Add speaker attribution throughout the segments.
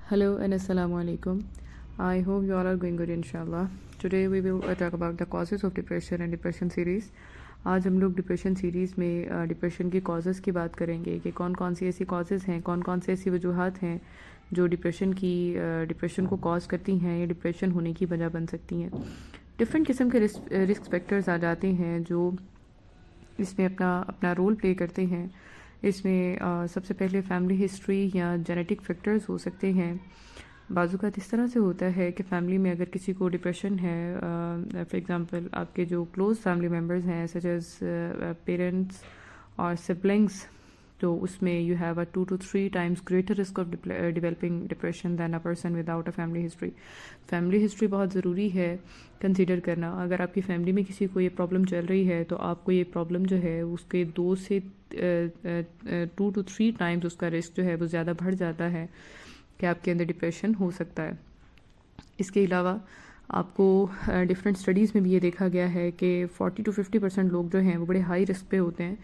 Speaker 1: Hello and Assalamu alaikum. I hope you all are going good inshallah. Today we will talk about the causes of depression and depression series. आज हम लोग depression series में depression की causes की बात करेंगे कि कौन कौन सी ऐसी कॉजेज़ हैं, कौन कौन सी ऐसी वजूहात हैं जो डिप्रेशन को कॉज करती हैं या डिप्रेशन होने की वजह बन सकती हैं. डिफरेंट किस्म के रिस्क फैक्टर्स आ जाते हैं जो इसमें अपना रोल प्ले करते हैं. इसमें सबसे पहले फैमिली हिस्ट्री या जेनेटिक फैक्टर्स हो सकते हैं. बाज़ इस तरह से होता है कि फ़ैमिली में अगर किसी को डिप्रेशन है, फॉर एग्ज़ाम्पल आपके जो क्लोज़ फैमिली मेम्बर्स हैं सच एज़ पेरेंट्स और सिबलिंग्स, तो उसमें you have a 2 to 3 times greater risk of developing depression than a person without a family history. Family history बहुत ज़रूरी है कंसीडर करना. अगर आपकी फैमिली में किसी को ये प्रॉब्लम चल रही है तो आपको ये प्रॉब्लम जो है उसके 2 से 2 to 3 times उसका रिस्क जो है वो ज़्यादा बढ़ जाता है कि आपके अंदर डिप्रेशन हो सकता है. इसके अलावा आपको डिफरेंट स्टडीज़ में भी ये देखा गया है कि 40 to 50% लोग जो हैं वो बड़े हाई रिस्क पे होते हैं.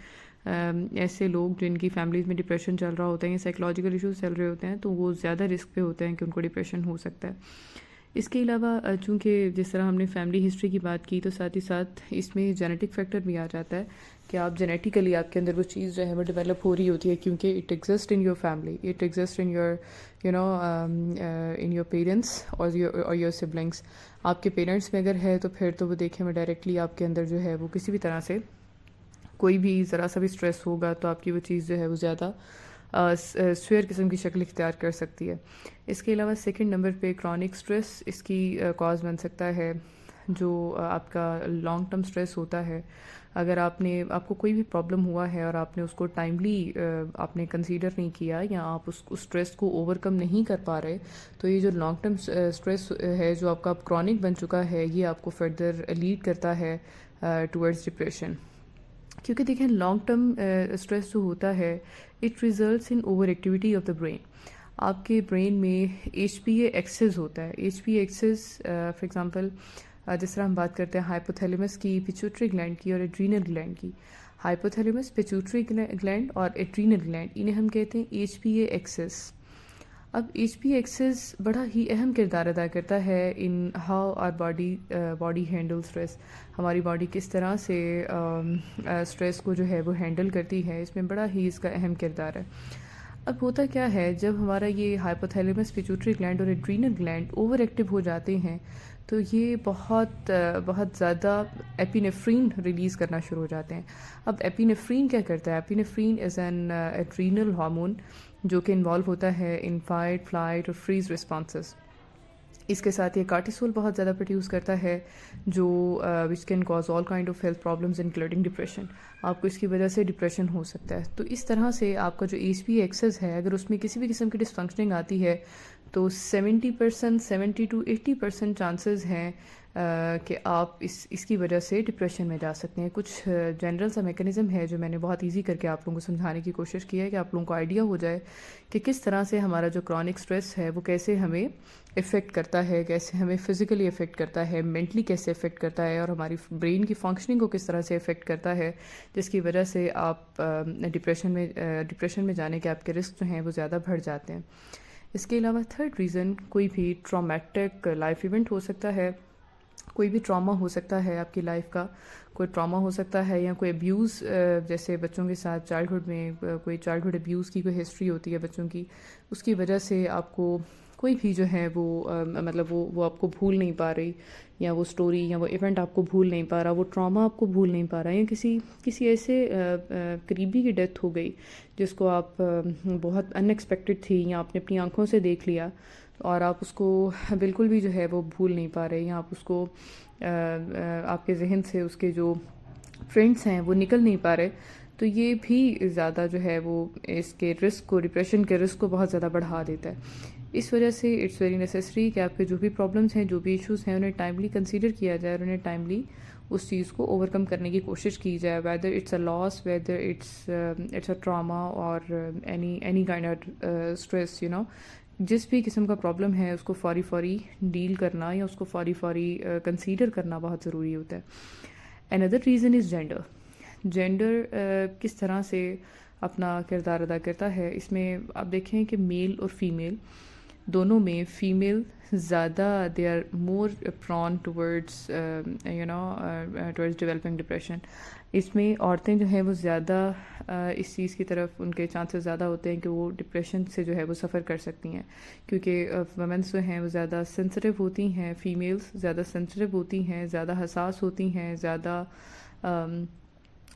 Speaker 1: ऐसे लोग जिनकी फैमिलीज़ में डिप्रेशन चल रहा होता है या साइकोलॉजिकल इश्यूज चल रहे होते हैं तो वो ज़्यादा रिस्क पे होते हैं कि उनको डिप्रेशन हो सकता है. इसके अलावा चूँकि जिस तरह हमने फैमिली हिस्ट्री की बात की तो साथ ही साथ इसमें जेनेटिक फैक्टर भी आ जाता है कि आप जेनेटिकली आपके अंदर वो चीज़ जो है वो डेवलप हो रही होती है क्योंकि it exist in your family, it exist in your in your parents और योर सिबलिंग्स. आपके पेरेंट्स में अगर है तो फिर तो वो देखें में डायरेक्टली आपके अंदर जो है वो किसी भी तरह से कोई भी ज़रा सा भी स्ट्रेस होगा तो आपकी वो चीज़ जो है वो ज़्यादा स्वेयर किस्म की शक्ल इख्तियार कर सकती है. इसके अलावा सेकंड नंबर पे क्रॉनिक स्ट्रेस इसकी कॉज बन सकता है. जो आपका लॉन्ग टर्म स्ट्रेस होता है, अगर आपको कोई भी प्रॉब्लम हुआ है और आपने उसको टाइमली आपने कंसीडर नहीं किया या आप उस स्ट्रेस को ओवरकम नहीं कर पा रहे, तो ये जो लॉन्ग टर्म स्ट्रेस है जो आपका क्रॉनिक बन चुका है ये आपको फर्दर लीड करता है टुवर्ड्स डिप्रेशन. क्योंकि देखें लॉन्ग टर्म स्ट्रेस जो होता है it results in over activity of the brain. आपके ब्रेन में HPA एक्सेस होता है. HPA एक्सेस फॉर एग्जांपल जिस तरह हम बात करते हैं हाइपोथैलेमस की, पिट्यूटरी ग्लैंड की और एड्रीनल ग्लैंड की. हाइपोथैलेमस, पिट्यूटरी ग्लैंड और एड्रीनल ग्लैंड, इन्हें हम कहते हैं HPA एक्सेस. अब HPA एक्सेस बड़ा ही अहम किरदार अदा करता है in how our body handle stress. हमारी बॉडी किस तरह से स्ट्रेस को जो है वो हैंडल करती है, इसमें बड़ा ही इसका अहम किरदार है. अब होता क्या है जब हमारा ये हाइपोथैलेमस, पिट्यूटरी ग्लैंड और एड्रीनल ग्लैंड ओवर एक्टिव हो जाते हैं तो ये बहुत ज़्यादा एपिनेफ्रीन रिलीज़ करना शुरू हो जाते हैं. अब एपिनेफ्रीन क्या करता है? Epinephrine is an adrenal hormone जो कि इन्वॉल्व होता है इन फाइट, फ्लाइट और फ्रीज रिस्पॉन्सेस. इसके साथ ये कार्टिसोल बहुत ज़्यादा प्रोड्यूस करता है जो which can cause all kind of health problems including depression. आपको इसकी वजह से डिप्रेशन हो सकता है. तो इस तरह से आपका जो HPA एक्सेस है अगर उसमें किसी भी किस्म की डिसफंक्शनिंग आती है तो 70 to 80% चांसेस हैं कि आप इसकी वजह से डिप्रेशन में जा सकते हैं. कुछ जनरल सा मेकनिज़म है जो मैंने बहुत इजी करके आप लोगों को समझाने की कोशिश की है कि आप लोगों को आइडिया हो जाए कि किस तरह से हमारा जो क्रॉनिक स्ट्रेस है वो कैसे हमें इफ़ेक्ट करता है, कैसे हमें फ़िज़िकली इफ़ेक्ट करता है, मेंटली कैसे इफ़ेक्ट करता है और हमारी ब्रेन की फंक्शनिंग को किस तरह से इफ़ेक्ट करता है, जिसकी वजह से आप डिप्रेशन में जाने के आपके रिस्क जो हैं वो ज़्यादा बढ़ जाते हैं. इसके अलावा थर्ड रीज़न कोई भी ट्रॉमेटिक लाइफ इवेंट हो सकता है. कोई भी ट्रॉमा हो सकता है आपकी लाइफ का, कोई ट्रॉमा हो सकता है या कोई अब्यूज़, जैसे बच्चों के साथ चाइल्डहुड में कोई चाइल्डहुड अब्यूज़ की कोई हिस्ट्री होती है बच्चों की, उसकी वजह से आपको कोई भी जो है वो मतलब वो आपको भूल नहीं पा रही या वो स्टोरी या वो इवेंट आपको भूल नहीं पा रहा, वो ट्रॉमा आपको भूल नहीं पा रहा, या किसी ऐसे करीबी की डेथ हो गई जिसको आप बहुत अनएक्सपेक्टेड थी या आपने अपनी आंखों से देख लिया और आप उसको बिल्कुल भी जो है वो भूल नहीं पा रहे या आप उसको आपके जहन से उसके जो फ्रेंड्स हैं वो निकल नहीं पा रहे, तो ये भी ज़्यादा जो है वो इसके रिस्क को, डिप्रेशन के रिस्क को बहुत ज़्यादा बढ़ा देता है. इस वजह से इट्स वेरी नेसेसरी कि आपके जो भी प्रॉब्लम्स हैं, जो भी इश्यूज़ हैं, उन्हें टाइमली कंसीडर किया जाए और उन्हें टाइमली उस चीज़ को ओवरकम करने की कोशिश की जाए, whether it's a loss, whether it's a trauma और एनी काइंड ऑफ स्ट्रेस. जिस भी किस्म का प्रॉब्लम है उसको फौरी डील करना या उसको फौरी कंसीडर करना बहुत ज़रूरी होता है. अनदर रीज़न इज़ जेंडर किस तरह से अपना किरदार अदा करता है. इसमें आप देखें कि मेल और फीमेल دونوں میں فیمیل زیادہ they are more prone towards towards developing depression. اس میں عورتیں جو ہیں وہ زیادہ اس چیز کی طرف ان کے چانسز زیادہ ہوتے ہیں کہ وہ ڈپریشن سے جو ہے وہ سفر کر سکتی ہیں, کیونکہ ویمنس جو ہیں وہ زیادہ سینسٹیو ہوتی ہیں, فیمیلز زیادہ سینسٹیو ہوتی ہیں, زیادہ حساس ہوتی ہیں, زیادہ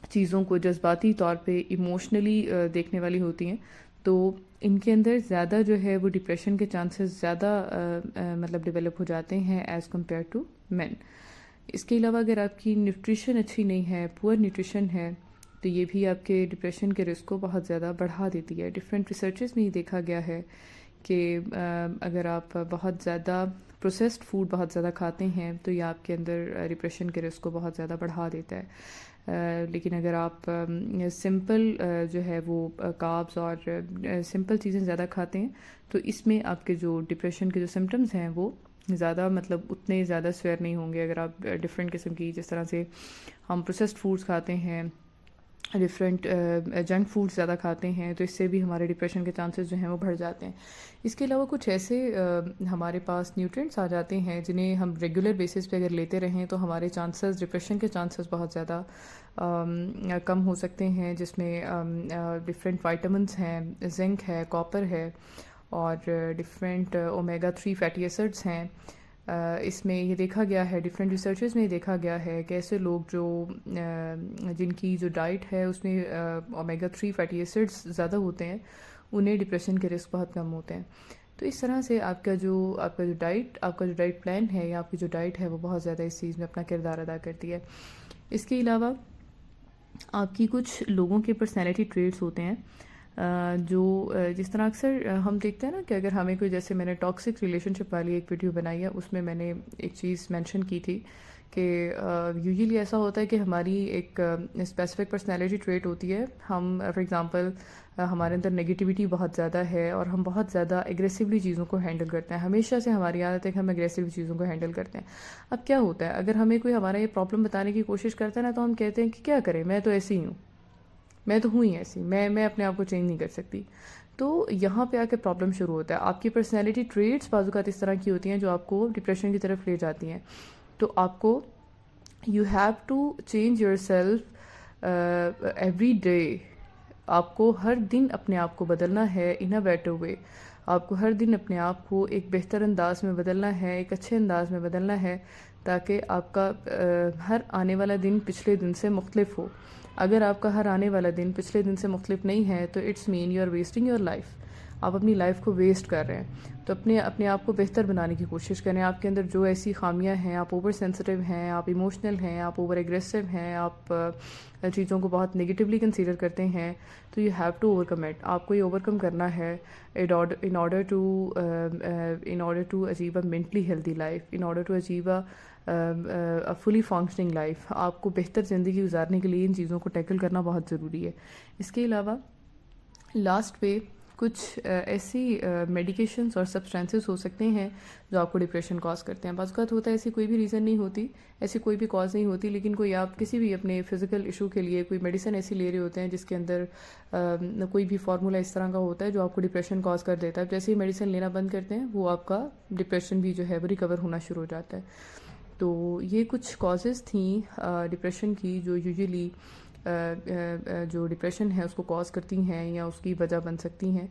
Speaker 1: چیزوں کو جذباتی طور پہ ایموشنلی دیکھنے والی ہوتی ہیں. تو ان کے اندر زیادہ جو ہے وہ ڈپریشن کے چانسز زیادہ مطلب ڈیولپ ہو جاتے ہیں ایز کمپیئر ٹو مین. اس کے علاوہ اگر آپ کی نیوٹریشن اچھی نہیں ہے, پور نیوٹریشن ہے, تو یہ بھی آپ کے ڈپریشن کے رسک کو بہت زیادہ بڑھا دیتی ہے. ڈفرینٹ ریسرچز میں یہ دیکھا گیا ہے کہ اگر آپ بہت زیادہ پروسیسڈ فوڈ بہت زیادہ کھاتے ہیں تو یہ آپ کے اندر ڈپریشن کے رسک کو بہت زیادہ بڑھا دیتا ہے. لیکن اگر آپ سمپل جو ہے وہ کاربز اور سمپل چیزیں زیادہ کھاتے ہیں تو اس میں آپ کے جو ڈپریشن کے جو سمٹمز ہیں وہ زیادہ مطلب اتنے زیادہ سویئر نہیں ہوں گے. اگر آپ ڈفرینٹ قسم کی جس طرح سے ہم پروسیسڈ فوڈز کھاتے ہیں, ڈفرینٹ جنک فوڈ زیادہ کھاتے ہیں, تو اس سے بھی ہمارے ڈپریشن کے چانسز جو ہیں وہ بڑھ جاتے ہیں. اس کے علاوہ کچھ ایسے ہمارے پاس نیوٹرینٹس آ جاتے ہیں جنہیں ہم ریگولر بیسس پہ اگر لیتے رہیں تو ہمارے چانسز ڈپریشن کے چانسز بہت زیادہ کم ہو سکتے ہیں, جس میں ڈفرینٹ وائٹامنس ہیں, زنک ہے, کاپر ہے, اور ڈفرینٹ اومیگا 3 فیٹی ایسڈس ہیں. اس میں یہ دیکھا گیا ہے, ڈفرینٹ ریسرچز میں یہ دیکھا گیا ہے کہ ایسے لوگ جو جن کی جو ڈائٹ ہے اس میں اومیگا 3 فیٹی ایسڈس زیادہ ہوتے ہیں, انہیں ڈپریشن کے رسک بہت کم ہوتے ہیں. تو اس طرح سے آپ کا جو ڈائٹ پلان ہے یا آپ کی جو ڈائٹ ہے وہ بہت زیادہ اس چیز میں اپنا کردار ادا کرتی ہے. اس کے علاوہ آپ کی کچھ لوگوں کے پرسنالٹی ٹریٹس ہوتے ہیں جو جس طرح اکثر ہم دیکھتے ہیں نا کہ اگر ہمیں کوئی, جیسے میں نے ٹاکسک ریلیشن شپ والی ایک ویڈیو بنائی ہے, اس میں میں نے ایک چیز مینشن کی تھی کہ یوزلی ایسا ہوتا ہے کہ ہماری ایک اسپیسیفک پرسنالٹی ٹریٹ ہوتی ہے. ہم فار ایگزامپل ہمارے اندر نگیٹیوٹی بہت زیادہ ہے اور ہم بہت زیادہ ایگریسولی چیزوں کو ہینڈل کرتے ہیں. ہمیشہ سے ہماری عادت ہے کہ ہم ایگریسو چیزوں کو ہینڈل کرتے ہیں. اب کیا ہوتا ہے, اگر ہمیں کوئی ہمارا یہ پرابلم بتانے کی کوشش کرتا ہے نا, تو ہم کہتے ہیں کہ کیا کریں, میں تو ایسی ہی ہوں, میں تو ہوں ہی ایسی, میں اپنے آپ کو چینج نہیں کر سکتی. تو یہاں پہ آ کے پرابلم شروع ہوتا ہے. آپ کی پرسنالٹی ٹریٹس بعض اوقات اس طرح کی ہوتی ہیں جو آپ کو ڈپریشن کی طرف لے جاتی ہیں. تو آپ کو you have to change yourself every day. آپ کو ہر دن اپنے آپ کو بدلنا ہے ان اے بیٹر وے. آپ کو ہر دن اپنے آپ کو ایک بہتر انداز میں بدلنا ہے, ایک اچھے انداز میں بدلنا ہے, تاکہ آپ کا ہر آنے والا دن پچھلے دن سے مختلف ہو. اگر آپ کا ہر آنے والا دن پچھلے دن سے مختلف نہیں ہے تو it's mean you are wasting your life. آپ اپنی لائف کو ویسٹ کر رہے ہیں. تو اپنے آپ کو بہتر بنانے کی کوشش کریں. آپ کے اندر جو ایسی خامیاں ہیں, آپ اوور سینسٹیو ہیں, آپ ایموشنل ہیں, آپ اوور ایگریسو ہیں, آپ چیزوں کو بہت نگیٹیولی کنسیڈر کرتے ہیں, تو you have to overcome it. آپ کو یہ اوور کم کرنا ہے in order to achieve a mentally healthy life, in order to achieve a fully functioning life. آپ کو بہتر زندگی گزارنے کے لیے ان چیزوں کو ٹیکل کرنا بہت ضروری ہے. اس کے علاوہ لاسٹ پہ کچھ ایسی میڈیکیشنز اور سبسٹینسز ہو سکتے ہیں جو آپ کو ڈپریشن کاز کرتے ہیں. بعض اوقات ہوتا ہے ایسی کوئی بھی ریزن نہیں ہوتی, ایسی کوئی بھی کاز نہیں ہوتی, لیکن کوئی آپ کسی بھی اپنے فزیکل ایشو کے لیے کوئی میڈیسن ایسی لے رہے ہوتے ہیں جس کے اندر کوئی بھی فارمولا اس طرح کا ہوتا ہے جو آپ کو ڈپریشن کاز کر دیتا ہے. جیسے ہی میڈیسن لینا بند کرتے ہیں وہ آپ کا ڈپریشن بھی جو ہے وہ ریکور ہونا شروع ہو جاتا ہے. تو یہ کچھ کازز تھیں ڈپریشن کی جو یوزلی جو ڈپریشن ہے اس کو کاز کرتی ہیں یا اس کی وجہ بن سکتی ہیں.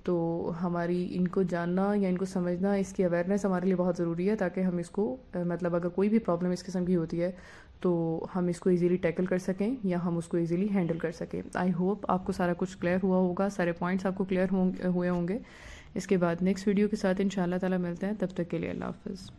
Speaker 1: تو ہماری ان کو جاننا یا ان کو سمجھنا, اس کی اویئرنیس ہمارے لیے بہت ضروری ہے, تاکہ ہم اس کو مطلب اگر کوئی بھی پرابلم اس قسم کی ہوتی ہے تو ہم اس کو ایزیلی ٹیکل کر سکیں یا ہم اس کو ایزیلی ہینڈل کر سکیں. آئی ہوپ آپ کو سارا کچھ کلیئر ہوا ہوگا, سارے پوائنٹس آپ کو کلیئر ہوئے ہوں گے. اس کے بعد نیکسٹ ویڈیو کے ساتھ انشاءاللہ تعالی ملتے ہیں. تب تک کے لیے اللہ حافظ.